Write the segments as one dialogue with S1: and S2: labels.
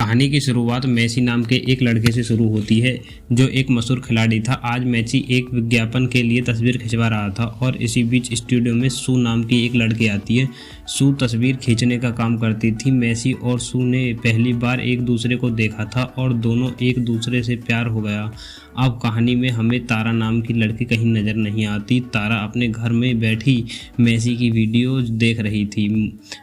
S1: कहानी की शुरुआत मेसी नाम के एक लड़के से शुरू होती है जो एक मशहूर खिलाड़ी था। आज मेसी एक विज्ञापन के लिए तस्वीर खिंचवा रहा था और इसी बीच स्टूडियो में सू नाम की एक लड़की आती है। सू तस्वीर खींचने का काम करती थी। मेसी और सू ने पहली बार एक दूसरे को देखा था और दोनों एक दूसरे से प्यार हो गया। अब कहानी में हमें तारा नाम की लड़की कहीं नज़र नहीं आती। तारा अपने घर में बैठी मेसी की वीडियो देख रही थी।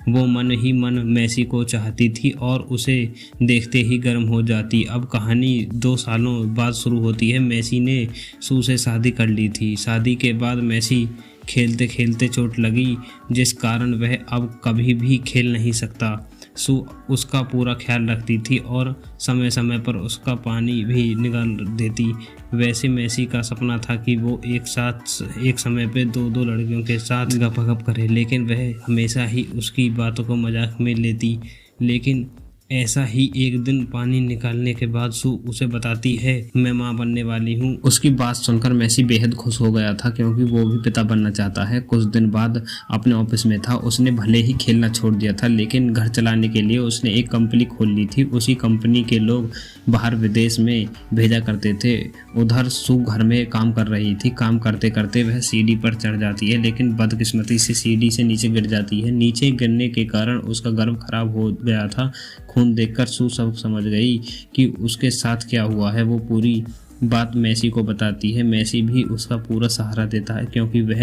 S1: वो मन ही मन मेसी को चाहती थी और उसे देखते ही गर्म हो जाती। अब कहानी 2 सालों बाद शुरू होती है। मेसी ने सू से शादी कर ली थी। शादी के बाद मेसी खेलते खेलते चोट लगी जिस कारण वह अब कभी भी खेल नहीं सकता। सू उसका पूरा ख्याल रखती थी और समय समय पर उसका पानी भी निकाल देती। वैसे मेसी का सपना था कि वो एक समय पे 2 लड़कियों के साथ गपशप करे, लेकिन वह हमेशा ही उसकी बातों को मजाक में लेती। लेकिन ऐसा ही एक दिन पानी निकालने के बाद सू उसे बताती है मैं माँ बनने वाली हूँ। उसकी बात सुनकर मेसी बेहद खुश हो गया था क्योंकि वो भी पिता बनना चाहता है। कुछ दिन बाद अपने ऑफिस में था। उसने भले ही खेलना छोड़ दिया था लेकिन घर चलाने के लिए उसने एक कंपनी खोल ली थी। उसी कंपनी के लोग बाहर विदेश में भेजा करते थे। उधर सू घर में काम कर रही थी। काम करते करते वह सीढ़ी पर चढ़ जाती है लेकिन बदकिस्मती से सीढ़ी से नीचे गिर जाती है। नीचे गिरने के कारण उसका गर्भ खराब हो गया था। खून देखकर सू सब समझ गई कि उसके साथ क्या हुआ है। वो पूरी बात मेसी को बताती है। मेसी भी उसका पूरा सहारा देता है क्योंकि वह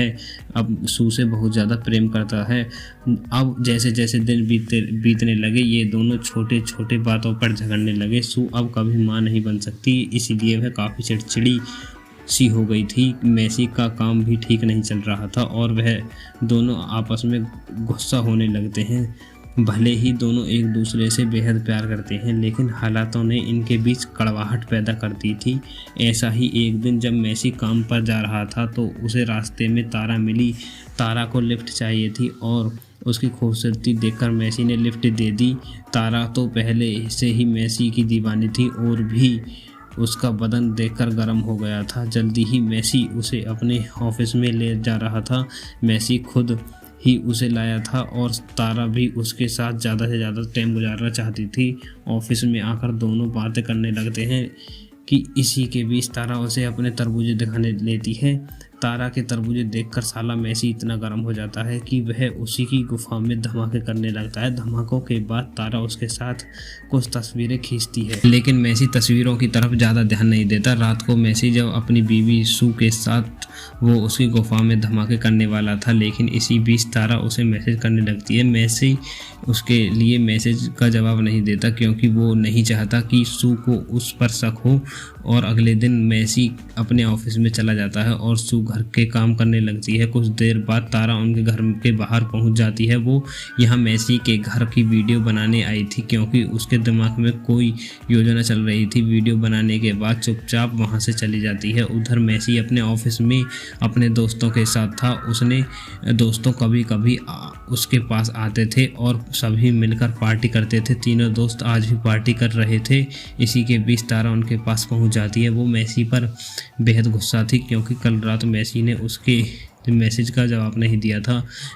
S1: अब सू से बहुत ज़्यादा प्रेम करता है। अब जैसे जैसे दिन बीतने लगे ये दोनों छोटे छोटे बातों पर झगड़ने लगे। सू अब कभी माँ नहीं बन सकती, इसीलिए वह काफ़ी चिड़चिड़ी सी हो गई थी। मेसी का काम भी ठीक नहीं चल रहा था और वह दोनों आपस में गुस्सा होने लगते हैं। भले ही दोनों एक दूसरे से बेहद प्यार करते हैं लेकिन हालातों ने इनके बीच कड़वाहट पैदा कर दी थी। ऐसा ही एक दिन जब मेसी काम पर जा रहा था तो उसे रास्ते में तारा मिली। तारा को लिफ्ट चाहिए थी और उसकी खूबसूरती देखकर मेसी ने लिफ्ट दे दी। तारा तो पहले से ही मेसी की दीवानी थी और भी उसका बदन देखकर गर्म हो गया था। जल्दी ही मेसी उसे अपने ऑफिस में ले जा रहा था। मेसी खुद ही उसे लाया था और तारा भी उसके साथ ज़्यादा से ज़्यादा टाइम गुजारना चाहती थी। ऑफिस में आकर दोनों बातें करने लगते हैं कि इसी के बीच तारा उसे अपने तरबूजे दिखाने लेती है। तारा के तरबूजे देखकर साला मेसी इतना गर्म हो जाता है कि वह उसी की गुफा में धमाके करने लगता है। धमाकों के बाद तारा उसके साथ कुछ तस्वीरें खींचती है लेकिन मेसी तस्वीरों की तरफ ज़्यादा ध्यान नहीं देता। रात को मेसी जब अपनी बीवी सू के साथ वो उसकी गुफा में धमाके करने वाला था लेकिन इसी बीच तारा उसे मैसेज करने लगती है। मेसी उसके लिए मैसेज का जवाब नहीं देता क्योंकि वो नहीं चाहता कि सू को उस पर शक हो। और अगले दिन मेसी अपने ऑफिस में चला जाता है और सू घर के काम करने लगती है। कुछ देर बाद तारा उनके घर के बाहर पहुंच जाती है। वो यहाँ मेसी के घर की वीडियो बनाने आई थी क्योंकि उसके दिमाग में कोई योजना चल रही थी। वीडियो बनाने के बाद चुपचाप वहाँ से चली जाती है। उधर मेसी अपने ऑफिस में अपने दोस्तों के साथ था। उसने दोस्तों कभी कभी उसके पास आते थे और सभी मिलकर पार्टी करते थे। तीनों दोस्त आज भी पार्टी कर रहे थे। इसी के बीच तारा उनके पास पहुंच जाती है। वो मेसी पर बेहद गुस्सा थी क्योंकि कल रात मेसी ने उसके मैसेज का जवाब नहीं दिया था।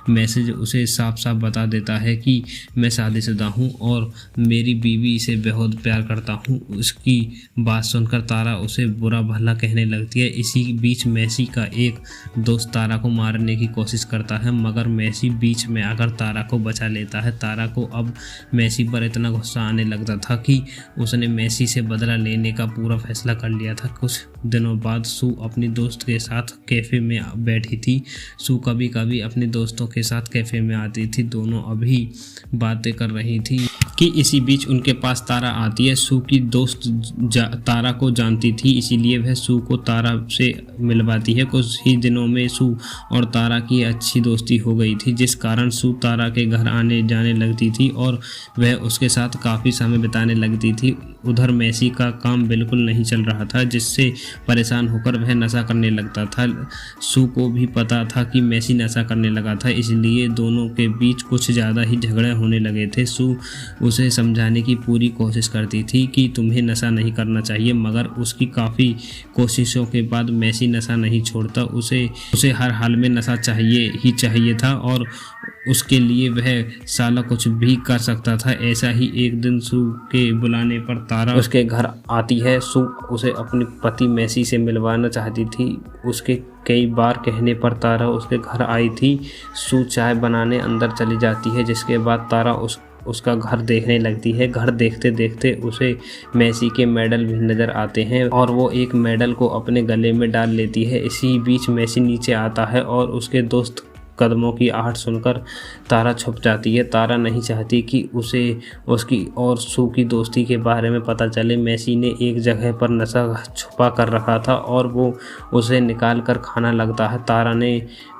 S1: मैसेज उसे साफ साफ बता देता है कि मैं शादीशुदा हूँ और मेरी बीवी से बहुत प्यार करता हूँ। उसकी बात सुनकर तारा उसे बुरा भला कहने लगती है। इसी बीच मेसी का एक दोस्त तारा को मारने की कोशिश करता है मगर मेसी बीच में आकर तारा को बचा लेता है। तारा को अब मेसी पर इतना गुस्सा आने लगता था कि उसने मेसी से बदला लेने का पूरा फैसला कर लिया था। कुछ दिनों बाद सू अपनी दोस्त के साथ कैफ़े में बैठी थी। सू कभी कभी अपने दोस्तों के साथ कैफ़े में आती थी। दोनों अभी बातें कर रही थी कि इसी बीच उनके पास तारा आती है। सू की दोस्त तारा को जानती थी इसीलिए वह सू को तारा से मिलवाती है। कुछ ही दिनों में सू और तारा की अच्छी दोस्ती हो गई थी जिस कारण सू तारा के घर आने जाने लगती थी और वह उसके साथ काफ़ी समय बिताने लगती थी। उधर मेसी का काम बिल्कुल नहीं चल रहा था जिससे परेशान होकर वह नशा करने लगता था। सू को भी पता था कि मेसी नशा करने लगा था इसलिए दोनों के बीच कुछ ज़्यादा ही झगड़े होने लगे थे। सू उसे समझाने की पूरी कोशिश करती थी कि तुम्हें नशा नहीं करना चाहिए, मगर उसकी काफ़ी कोशिशों के बाद मेसी नशा नहीं छोड़ता। उसे हर हाल में नशा चाहिए ही चाहिए था और उसके लिए वह साला कुछ भी कर सकता था। ऐसा ही एक दिन सू के बुलाने पर तारा उसके घर आती है। सू उसे अपने पति मेसी से मिलवाना चाहती थी। उसके कई बार कहने पर तारा उसके घर आई थी। सू चाय बनाने अंदर चली जाती है, जिसके बाद तारा उसका घर देखने लगती है। घर देखते देखते उसे मेसी के मेडल भी नज़र आते हैं और वो एक मेडल को अपने गले में डाल लेती है। इसी बीच मेसी नीचे आता है और उसके दोस्त कदमों की आहट सुनकर तारा छुप जाती है। तारा नहीं चाहती कि उसे उसकी और सू की दोस्ती के बारे में पता चले। मेसी ने एक जगह पर नशा छुपा कर रखा था और वो उसे निकाल कर खाना लगता है। तारा ने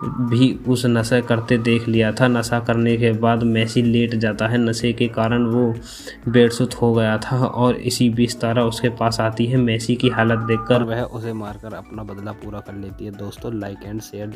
S1: भी उस नशा करते देख लिया था। नशा करने के बाद मेसी लेट जाता है। नशे के कारण वो बेडसुध हो गया था और इसी बीच तारा उसके पास आती है। मेसी की हालत देखकर वह उसे मारकर अपना बदला पूरा कर लेती है। दोस्तों, लाइक एंड शेयर